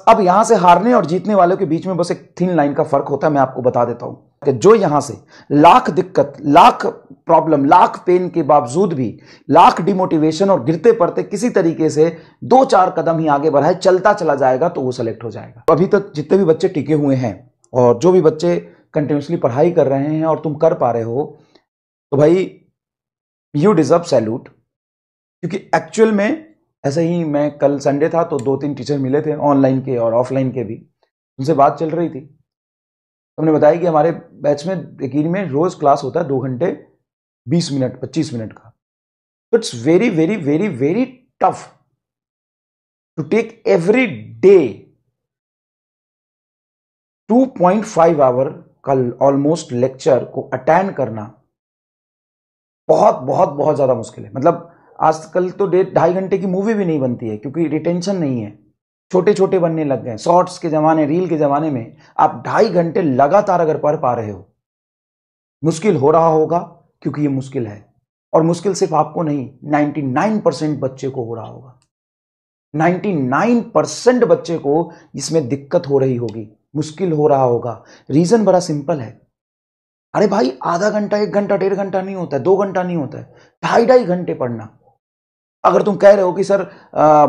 अब यहां से हारने और जीतने वालों के बीच में बस एक थिन लाइन का फर्क होता है। मैं आपको बता देता हूं कि जो यहां से लाख दिक्कत, लाख प्रॉब्लम, लाख पेन के बावजूद भी, लाख डिमोटिवेशन और गिरते पड़ते किसी तरीके से 2-4 कदम ही आगे बढ़ाए चलता चला जाएगा तो वो सेलेक्ट हो जाएगा। अभी तक जितने भी बच्चे टिके हुए हैं और जो भी बच्चे कंटिन्यूसली पढ़ाई कर रहे हैं और तुम कर पा रहे हो, तो भाई यू डिजर्व सैल्यूट। क्योंकि एक्चुअल में ऐसे ही, मैं कल संडे था तो 2-3 टीचर मिले थे, ऑनलाइन के और ऑफलाइन के भी, उनसे बात चल रही थी। हमने बताया कि हमारे बैच में यकीन में रोज क्लास होता है 2 घंटे 20 मिनट 25 मिनट का। तो it's very very very very tough to take every day 2.5 hour का ऑलमोस्ट लेक्चर को अटेंड करना बहुत बहुत बहुत ज्यादा मुश्किल है। मतलब आजकल तो 2.5 घंटे की मूवी भी नहीं बनती है क्योंकि रिटेंशन नहीं है, छोटे छोटे बनने लग गए। शॉर्ट्स के जमाने, रील के जमाने में आप 2.5 घंटे लगातार अगर पढ़ पा रहे हो, मुश्किल हो रहा होगा क्योंकि ये मुश्किल है। और मुश्किल सिर्फ आपको नहीं, 99% बच्चे को हो रहा होगा। 99% बच्चे को इसमें दिक्कत हो रही होगी, मुश्किल हो रहा होगा। रीजन बड़ा सिंपल है। अरे भाई, आधा घंटा, 1 घंटा, 1.5 घंटा नहीं होता है, 2 घंटा नहीं होता है, 2.5 घंटे पढ़ना। अगर तुम कह रहे हो कि सर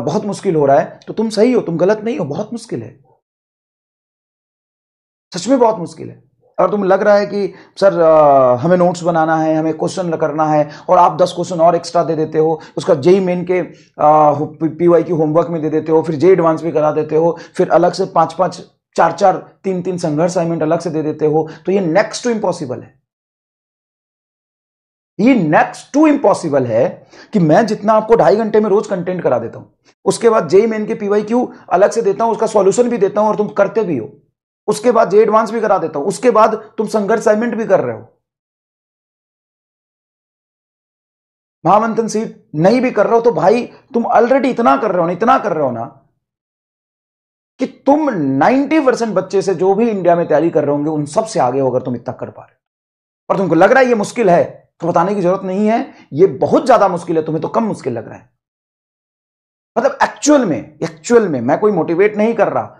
बहुत मुश्किल हो रहा है, तो तुम सही हो, तुम गलत नहीं हो। बहुत मुश्किल है, सच में बहुत मुश्किल है। अगर तुम लग रहा है कि सर हमें नोट्स बनाना है, हमें क्वेश्चन करना है, और आप 10 क्वेश्चन और एक्स्ट्रा दे देते हो, उसका जेई मेन के पीवाई की होमवर्क में दे देते हो, फिर जे एडवांस भी करा देते हो, फिर अलग से 5-5, 4-4, 3-3 संघर्ष असाइनमेंट अलग से दे देते हो, तो ये नेक्स्ट टू इम्पॉसिबल है। ये नेक्स्ट टू इम्पॉसिबल है कि मैं जितना आपको 2.5 घंटे में रोज कंटेंट करा देता हूं, उसके बाद जेई मेन के पीवाई क्यू अलग से देता हूं, उसका सॉल्यूशन भी देता हूं और तुम करते भी हो, उसके बाद जे एडवांस भी करा देता हूं, उसके बाद तुम संघर्ष असाइनमेंट भी कर रहे हो, महामंथन सीट नहीं भी कर रहे हो, तो भाई तुम ऑलरेडी इतना कर रहे हो ना, इतना कर रहे हो ना कि तुम 90% बच्चे से जो भी इंडिया में तैयारी कर रहे होंगे उन सब से आगे हो अगर तुम इतना कर पा रहे हो। और तुमको लग रहा है ये मुश्किल है, तो बताने की जरूरत नहीं है, ये बहुत ज्यादा मुश्किल है, तुम्हें तो कम मुश्किल लग रहा है। मतलब एक्चुअल में मैं कोई मोटिवेट नहीं कर रहा,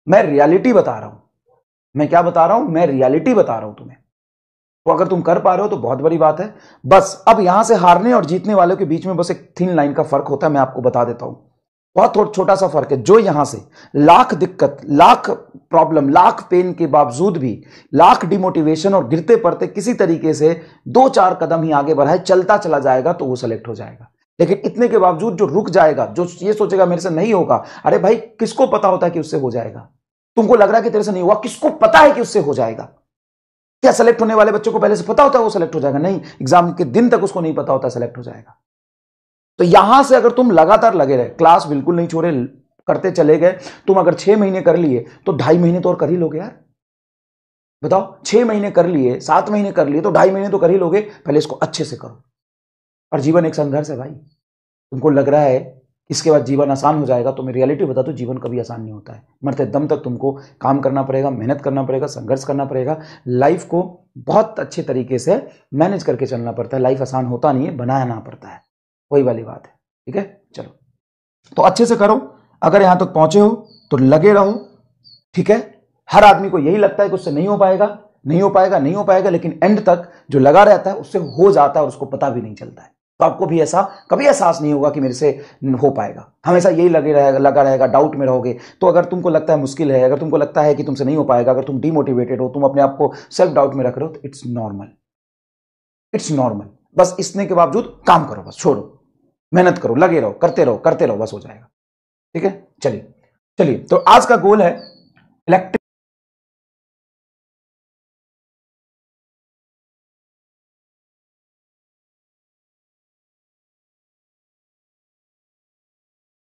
मैं रियलिटी बता रहा हूं। मैं क्या बता रहा हूं? मैं रियलिटी बता रहा हूं तुम्हें। तो अगर तुम कर पा रहे हो तो बहुत बड़ी बात है। बस अब यहां से हारने और जीतने वालों के बीच में बस एक थिन लाइन का फर्क होता है। मैं आपको बता देता हूं, बहुत छोटा सा फर्क है। जो यहां से लाख दिक्कत, लाख प्रॉब्लम, लाख पेन के बावजूद भी, लाख डिमोटिवेशन और गिरते पड़ते किसी तरीके से 2-4 कदम ही आगे बढ़ाए चलता चला जाएगा तो वो सेलेक्ट हो जाएगा। लेकिन इतने के बावजूद जो रुक जाएगा, जो ये सोचेगा मेरे से नहीं होगा, अरे भाई किसको पता होता है कि उससे हो जाएगा? तुमको लग रहा है कि तेरे से नहीं हुआ, किसको पता है कि उससे हो जाएगा? क्या सेलेक्ट होने वाले बच्चों को पहले से पता होता है वो सेलेक्ट हो जाएगा? नहीं, एग्जाम के दिन तक उसको नहीं पता होता सेलेक्ट हो जाएगा। तो यहां से अगर तुम लगातार लगे रहे, क्लास बिल्कुल नहीं छोड़े, करते चले गए, तुम अगर 6 महीने कर लिए तो 2.5 महीने तो और कर ही लोगे यार। बताओ, 6 महीने कर लिए, 7 महीने कर लिए, तो 2.5 महीने तो कर ही लोगे। पहले इसको अच्छे से करो। और जीवन एक संघर्ष है भाई। तुमको लग रहा है इसके बाद जीवन आसान हो जाएगा, तो मैं रियलिटी बता दूं, जीवन कभी आसान नहीं होता है। मरते दम तक तुमको काम करना पड़ेगा, मेहनत करना पड़ेगा, संघर्ष करना पड़ेगा, लाइफ को बहुत अच्छे तरीके से मैनेज करके चलना पड़ता है। लाइफ आसान होता नहीं है, बनाना पड़ता है, वही वाली बात है। ठीक है, चलो तो अच्छे से करो। अगर यहां तक पहुंचे हो तो लगे रहो। ठीक है, हर आदमी को यही लगता है कि उससे नहीं हो पाएगा, नहीं हो पाएगा, नहीं हो पाएगा, लेकिन एंड तक जो लगा रहता है उससे हो जाता है और उसको पता भी नहीं चलता है। तो आपको भी ऐसा कभी एहसास नहीं होगा कि मेरे से हो पाएगा, हमेशा यही लगा रहेगा, डाउट में रहोगे। तो अगर तुमको लगता है मुश्किल है, अगर तुमको लगता है कि तुमसे नहीं हो पाएगा, अगर तुम डिमोटिवेटेड हो, तुम अपने आप को सेल्फ डाउट में रख रहे हो, तो इट्स नॉर्मल, इट्स नॉर्मल। बस इसने के बावजूद काम करो, बस छोड़ो, मेहनत करो, लगे रहो, करते रहो, बस हो जाएगा। ठीक है, चलिए तो आज का गोल है इलेक्ट्रिक